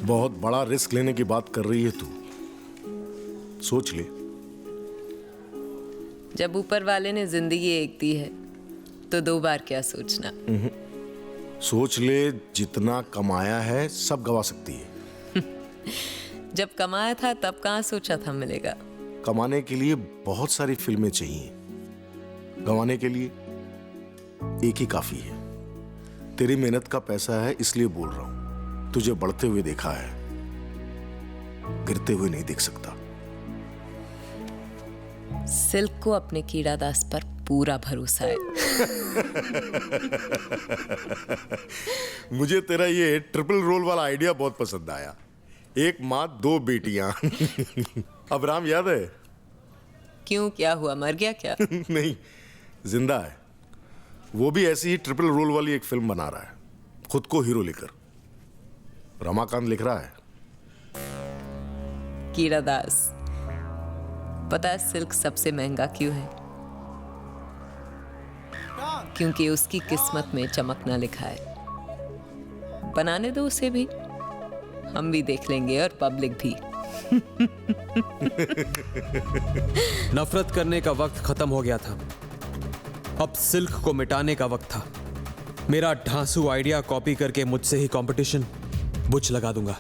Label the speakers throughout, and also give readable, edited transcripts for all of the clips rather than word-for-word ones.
Speaker 1: बहुत बड़ा रिस्क लेने की बात कर रही है तू। सोच ले।
Speaker 2: जब ऊपर वाले ने जिंदगी एक दी है तो दो बार क्या सोचना।
Speaker 1: सोच ले, जितना कमाया है सब गवा सकती है।
Speaker 2: जब कमाया था तब कहाँ सोचा था मिलेगा।
Speaker 1: कमाने के लिए बहुत सारी फिल्में चाहिए, गंवाने के लिए एक ही काफी है। तेरी मेहनत का पैसा है इसलिए बोल रहा हूं। तुझे बढ़ते हुए देखा है, गिरते हुए नहीं देख सकता।
Speaker 2: सिल्क को अपने कीड़ा दास पर पूरा भरोसा है।
Speaker 1: मुझे तेरा ये ट्रिपल रोल वाला आइडिया बहुत पसंद आया। एक माँ दो बेटियां। अब राम याद है?
Speaker 2: क्यों, क्या हुआ, मर गया क्या?
Speaker 1: नहीं, जिंदा है। वो भी ऐसी ही ट्रिपल रोल वाली एक फिल्म बना रहा है, खुद को हीरो लेकर। रमाकांत लिख रहा है।
Speaker 2: कीड़ा दास, पता है सिल्क सबसे महंगा क्यों है? क्योंकि उसकी किस्मत में चमकना लिखा है। बनाने दो उसे भी, हम भी देख लेंगे और पब्लिक भी।
Speaker 3: नफरत करने का वक्त खत्म हो गया था, अब सिल्क को मिटाने का वक्त था। मेरा ढांसू आइडिया कॉपी करके मुझसे ही कंपटीशन बुझ लगा दूंगा।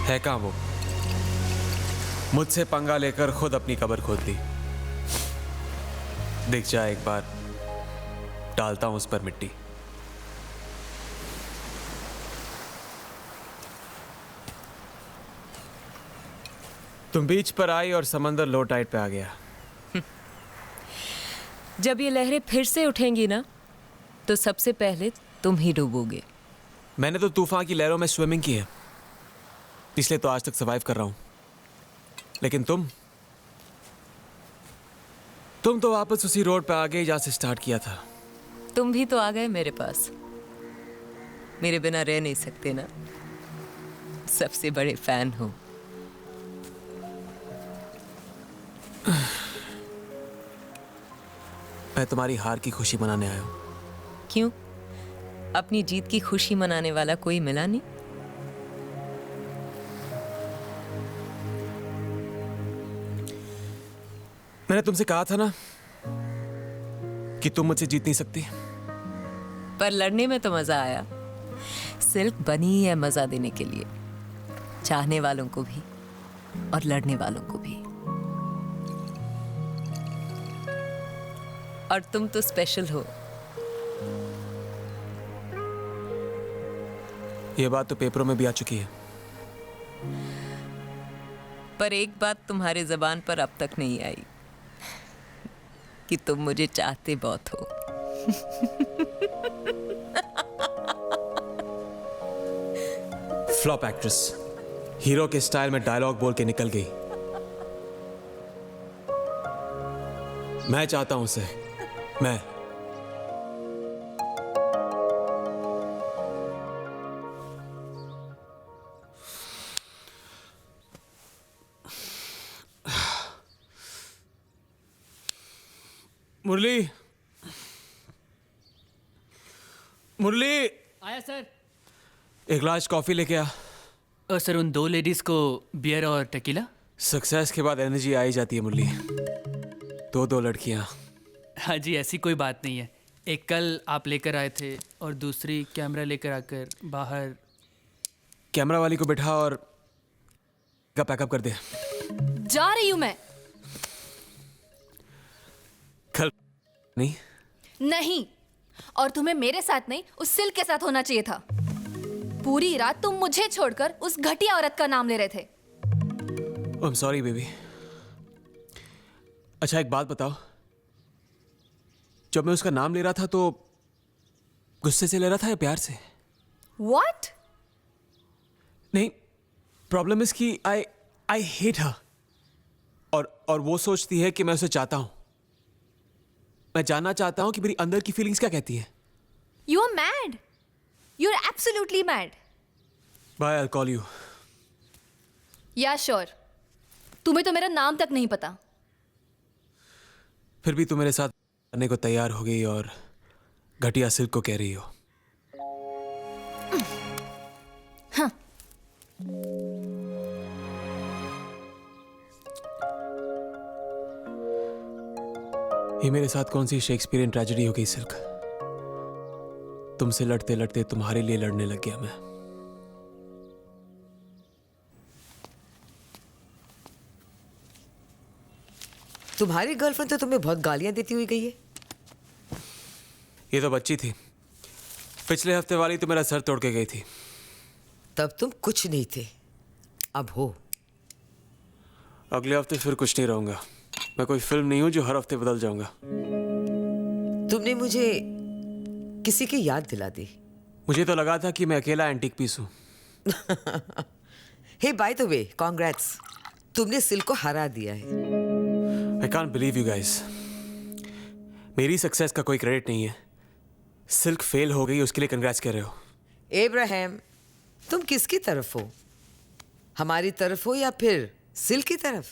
Speaker 3: है कहां वो? मुझसे पंगा लेकर खुद अपनी कब्र खोद दी। दिख जाए एक बार, डालता हूं उस पर मिट्टी। तुम बीच पर आई और समंदर लो टाइड पे आ गया।
Speaker 2: जब ये लहरें फिर से उठेंगी ना, तो सबसे पहले तुम ही डूबोगे।
Speaker 3: मैंने तो तूफान की लहरों में स्विमिंग की है, इसलिए तो आज तक सर्वाइव कर रहा हूं। लेकिन तुम तो वापस उसी रोड पे आ गए जहां से स्टार्ट किया था।
Speaker 2: तुम भी तो आ गए मेरे पास। मेरे बिना रह नहीं सकते ना, सबसे बड़े फैन हो।
Speaker 3: मैं तुम्हारी हार की खुशी मनाने आया हूं।
Speaker 2: क्यों, अपनी जीत की खुशी मनाने वाला कोई मिला नहीं?
Speaker 3: मैंने तुमसे कहा था ना कि तुम मुझसे जीत नहीं सकती।
Speaker 2: पर लड़ने में तो मजा आया। सिल्क बनी है मजा देने के लिए, चाहने वालों को भी और लड़ने वालों को भी। और तुम तो स्पेशल हो।
Speaker 3: ये बात तो पेपरों में भी आ चुकी है।
Speaker 2: पर एक बात तुम्हारे जबान पर अब तक नहीं आई कि तुम मुझे चाहते बहुत हो।
Speaker 3: फ्लॉप एक्ट्रेस, हीरो के स्टाइल में डायलॉग बोल के निकल गई। मैं चाहता हूं उसे, मैं। मुरली, मुरली,
Speaker 4: आया सर।
Speaker 3: एक ग्लास कॉफी लेके आ।
Speaker 4: सर उन 2 लेडीज को बियर और टकीला।
Speaker 3: सक्सेस के बाद एनर्जी आ ही जाती है मुरली। दो लड़कियां।
Speaker 4: हाँ जी, ऐसी कोई बात नहीं है। एक कल आप लेकर आए थे और दूसरी कैमरा लेकर आकर बाहर।
Speaker 3: कैमरा वाली को बैठा और का पैकअप कर दे।
Speaker 5: जा रही हूं मैं।
Speaker 3: कल नहीं।
Speaker 5: नहीं, और तुम्हें मेरे साथ नहीं उस सिल्क के साथ होना चाहिए था। पूरी रात तुम मुझे छोड़कर उस घटिया औरत का नाम ले रहे थे।
Speaker 3: I'm sorry baby. अच्छा एक बात बताओ, जब मैं उसका नाम ले रहा था तो गुस्से से ले रहा था या प्यार से?
Speaker 5: What?
Speaker 3: नहीं, प्रॉब्लम इज कि आई हेट हर। और वो सोचती है कि मैं उसे चाहता हूं। मैं जानना चाहता हूं कि मेरी अंदर की फीलिंग्स क्या कहती हैं।
Speaker 5: You are mad. You're absolutely mad.
Speaker 3: Bye, I'll call you।
Speaker 5: Yeah, sure. तुम्हें तो मेरा नाम तक नहीं पता।
Speaker 3: फिर भी तुम मेरे साथ करने को तैयार हो गई और घटिया सिल्क को कह रही हो।
Speaker 5: हाँ।
Speaker 3: ये मेरे साथ कौन सी शेक्सपियरियन ट्रेजेडी हो गई सिल्क? तुमसे लड़ते लड़ते तुम्हारे लिए लड़ने लग गया मैं।
Speaker 6: तुम्हारी गर्लफ्रेंड तो तुम्हें बहुत गालियां देती हुई गई है।
Speaker 3: ये तो बच्ची थी। पिछले हफ्ते वाली तो मेरा सर तोड़ के गई थी।
Speaker 6: तब तुम कुछ नहीं थे, अब हो।
Speaker 3: अगले हफ्ते फिर कुछ नहीं रहूंगा। मैं कोई फिल्म नहीं हूं जो हर हफ्ते बदल जाऊंगा।
Speaker 6: तुमने मुझे किसी की याद दिला दी।
Speaker 3: मुझे तो लगा था कि मैं अकेला एंटीक पीस हूं।
Speaker 6: हे बाय द वे, कांग्रेट्स, तुमने सिल्क को हरा दिया है।
Speaker 3: I can't believe you guys. मेरी सक्सेस का कोई क्रेडिट नहीं है। सिल्क फेल हो गई, उसके लिए कंग्रेट्स कर रहे हो।
Speaker 6: एब्राहम, तुम किसकी तरफ हो? हमारी तरफ हो या फिर सिल्क की तरफ?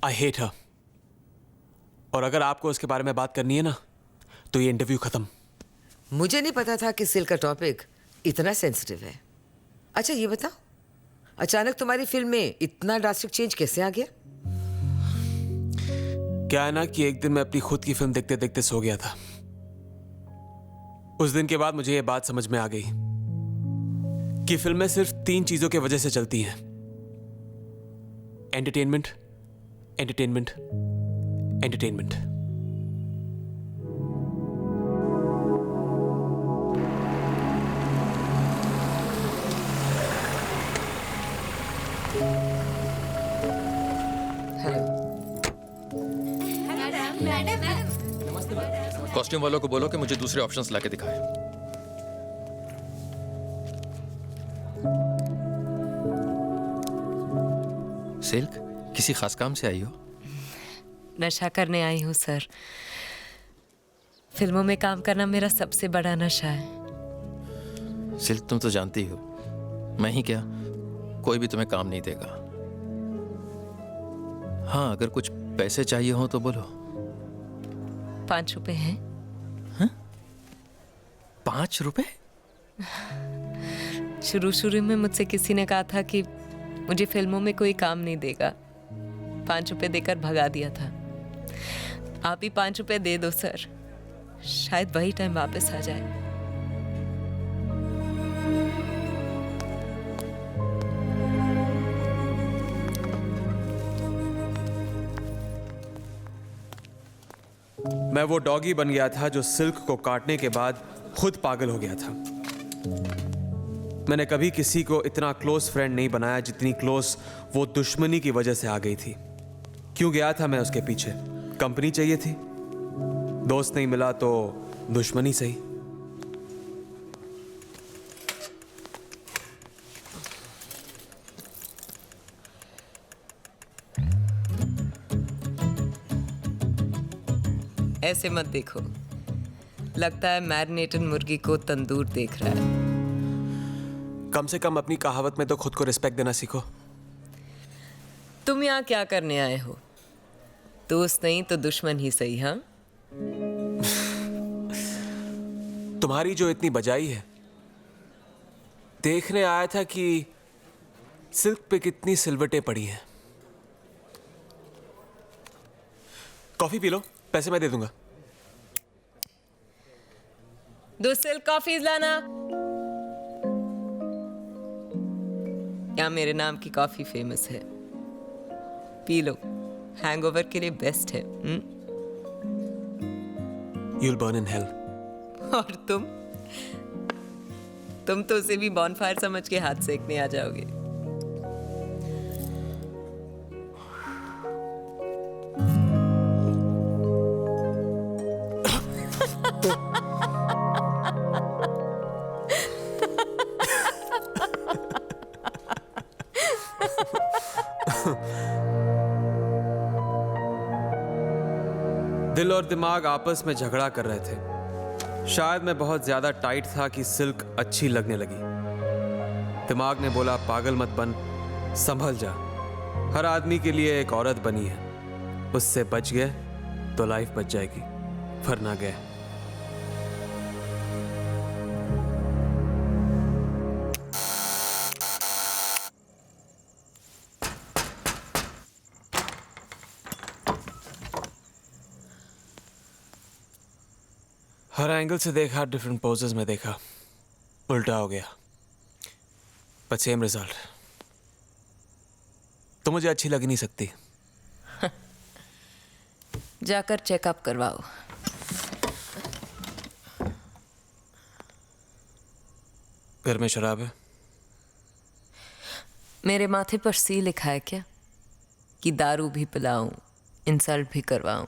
Speaker 3: I hate her. और अगर आपको उसके बारे में बात करनी है ना, तो ये इंटरव्यू खत्म।
Speaker 6: मुझे नहीं पता था कि सिल्क का टॉपिक इतना सेंसिटिव है। अच्छा ये बताओ, अचानक तुम्हारी फिल्म में इतना ड्रास्टिक चेंज कैसे आ गया?
Speaker 3: क्या है ना कि एक दिन मैं अपनी खुद की फिल्म देखते देखते सो गया था। उस दिन के बाद मुझे ये बात समझ में आ गई कि फिल्में सिर्फ 3 चीजों की वजह से चलती हैं: एंटरटेनमेंट, एंटरटेनमेंट, एंटरटेनमेंट।
Speaker 7: कॉस्ट्यूम वालों को बोलो कि मुझे दूसरे ऑप्शंस लाके दिखाएं। सिल्क, किसी खास काम से आई हो?
Speaker 2: नशा करने आई हूँ सर। फिल्मों में काम करना मेरा सबसे बड़ा नशा है।
Speaker 7: सिल्क, तुम तो जानती हो, मैं ही क्या, कोई भी तुम्हें काम नहीं देगा। हाँ, अगर कुछ पैसे चाहिए हो तो बोलो।
Speaker 2: 5 रुपए हैं?
Speaker 7: 5 रुपए?
Speaker 2: शुरू में मुझसे किसी ने कहा था कि मुझे फिल्मों में कोई काम नहीं देगा। 5 रुपए देकर भगा दिया था। आप ही 5 रुपए दे दो सर, शायद वही टाइम वापस आ जाए।
Speaker 3: मैं वो डॉगी बन गया था जो सिल्क को काटने के बाद खुद पागल हो गया था। मैंने कभी किसी को इतना क्लोज फ्रेंड नहीं बनाया जितनी क्लोज वो दुश्मनी की वजह से आ गई थी। क्यों गया था मैं उसके पीछे? कंपनी चाहिए थी। दोस्त नहीं मिला तो दुश्मनी सही।
Speaker 2: ऐसे मत देखो, लगता है मैरिनेटेड मुर्गी को तंदूर देख रहा है।
Speaker 3: कम से कम अपनी कहावत में तो खुद को रिस्पेक्ट देना सीखो।
Speaker 2: तुम यहाँ क्या करने आए हो? दोस्त नहीं तो दुश्मन ही सही। हाँ,
Speaker 3: तुम्हारी जो इतनी बजाई है, देखने आया था कि सिल्क पे कितनी सिलवटें पड़ी हैं। कॉफी पी लो, पैसे मैं दे दूंगा।
Speaker 2: 2 सिल्क कॉफीज लाना। यहाँ मेरे नाम की कॉफी फेमस है, पी लो, हैंगओवर के लिए बेस्ट है।
Speaker 3: You'll burn in hell.
Speaker 2: और तुम तो उसे भी बॉनफायर समझ के हाथ सेकने आ जाओगे।
Speaker 3: दिल और दिमाग आपस में झगड़ा कर रहे थे। शायद मैं बहुत ज्यादा टाइट था कि सिल्क अच्छी लगने लगी। दिमाग ने बोला पागल मत बन, संभल जा, हर आदमी के लिए एक औरत बनी है, उससे बच गए तो लाइफ बच जाएगी, वरना गए। हर एंगल से देखा, डिफरेंट पोजेस में देखा, उल्टा हो गया, बट सेम रिजल्ट। तो मुझे अच्छी लग नहीं सकती।
Speaker 2: जाकर चेकअप करवाओ।
Speaker 3: घर में शराब है?
Speaker 2: मेरे माथे पर सी लिखा है क्या कि दारू भी पिलाऊं, इंसल्ट भी करवाऊं?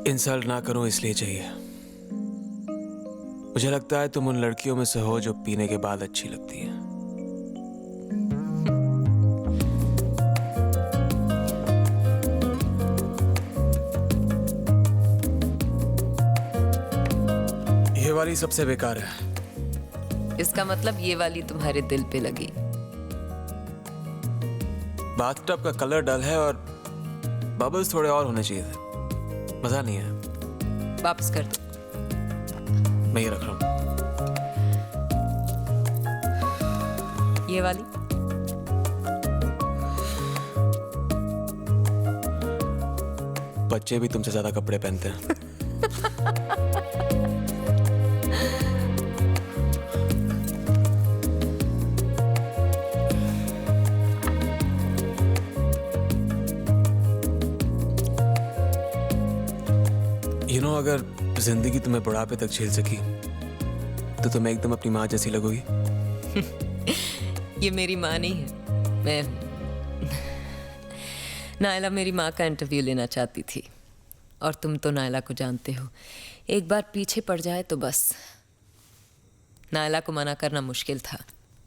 Speaker 3: इंसल्ट ना करूं इसलिए चाहिए। मुझे लगता है तुम उन लड़कियों में से हो जो पीने के बाद अच्छी लगती हैं। ये वाली सबसे बेकार है।
Speaker 2: इसका मतलब ये वाली तुम्हारे दिल पे लगी।
Speaker 3: बाथटब का कलर डल है और बबल्स थोड़े और होने चाहिए थे, मजा नहीं है।
Speaker 2: वापस कर दो।
Speaker 3: मैं ये रख रहा हूं।
Speaker 2: ये वाली
Speaker 3: बच्चे भी तुमसे ज्यादा कपड़े पहनते हैं। अगर जिंदगी तुम्हें बुढ़ापे तक झेल सकी तो तुम एकदम अपनी माँ जैसी लगोगी।
Speaker 2: ये मेरी माँ नहीं है, मैं हूं। नायला मेरी माँ का इंटरव्यू लेना चाहती थी और तुम तो नायला को जानते हो, एक बार पीछे पड़ जाए तो बस। नायला को मना करना मुश्किल था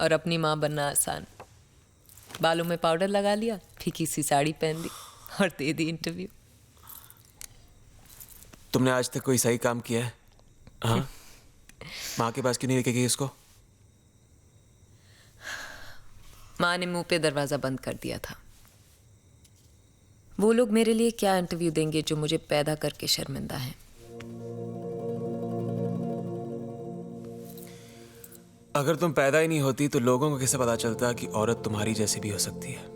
Speaker 2: और अपनी माँ बनना आसान। बालों में पाउडर लगा लिया, फीकी सी साड़ी पहन ली और दे दी इंटरव्यू।
Speaker 3: तुमने आज तक कोई सही काम किया है? हाँ? माँ के पास क्यों नहीं लेके गई इसको?
Speaker 2: माँ ने मुंह पे दरवाजा बंद कर दिया था। वो लोग मेरे लिए क्या इंटरव्यू देंगे जो मुझे पैदा करके शर्मिंदा है।
Speaker 3: अगर तुम पैदा ही नहीं होती तो लोगों को कैसे पता चलता कि औरत तुम्हारी जैसी भी हो सकती है?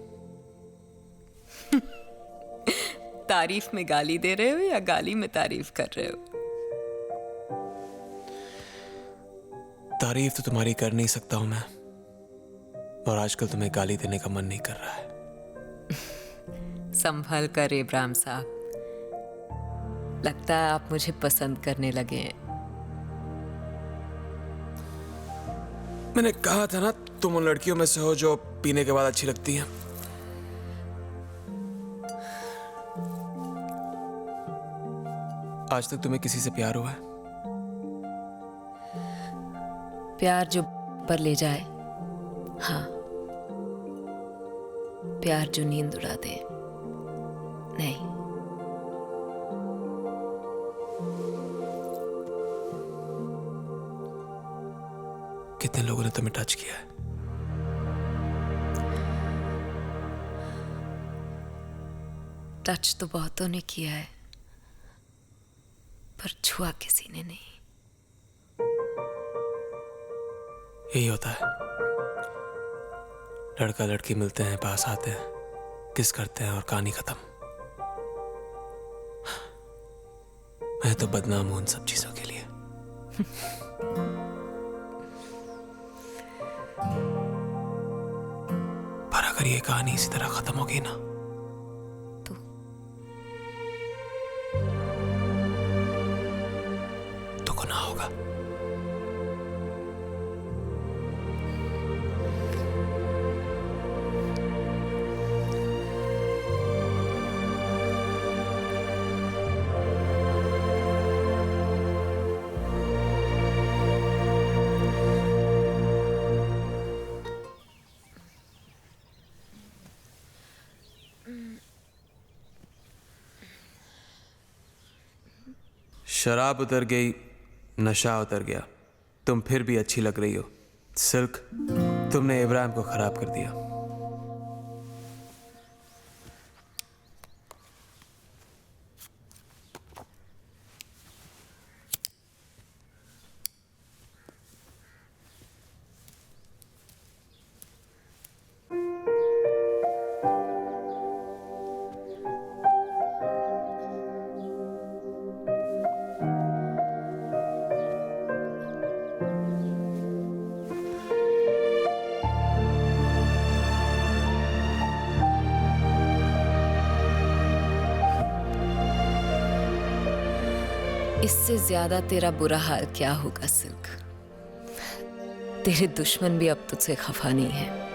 Speaker 2: तारीफ में गाली दे रहे हो या गाली में तारीफ कर रहे हो?
Speaker 3: तारीफ तो तुम्हारी कर नहीं सकता हूं मैं, और आजकल तुम्हें गाली देने का मन नहीं कर रहा है।
Speaker 2: संभल कर इब्राहिम साहब, लगता है आप मुझे पसंद करने लगे हैं।
Speaker 3: मैंने कहा था ना, तुम उन लड़कियों में से हो जो पीने के बाद अच्छी लगती हैं। आज तक तुम्हें किसी से प्यार हुआ है?
Speaker 2: प्यार जो पर ले जाए, हाँ। प्यार जो नींद उड़ा दे, नहीं।
Speaker 3: कितने लोगों ने तुम्हें टच किया है?
Speaker 2: टच तो बहुतों ने किया है, पर छुआ किसी ने नहीं।
Speaker 3: यही होता है, लड़का लड़की मिलते हैं, पास आते हैं, किस करते हैं और कहानी खत्म। मैं तो बदनाम हूं उन सब चीजों के लिए। पर अगर ये कहानी इसी तरह खत्म होगी ना, तो गुनाह होगा। शराब उतर गई, नशा उतर गया, तुम फिर भी अच्छी लग रही हो। सिल्क, तुमने इब्राहिम को खराब कर दिया।
Speaker 2: इससे ज्यादा तेरा बुरा हाल क्या होगा सिल्क? तेरे दुश्मन भी अब तुझसे खफा नहीं है।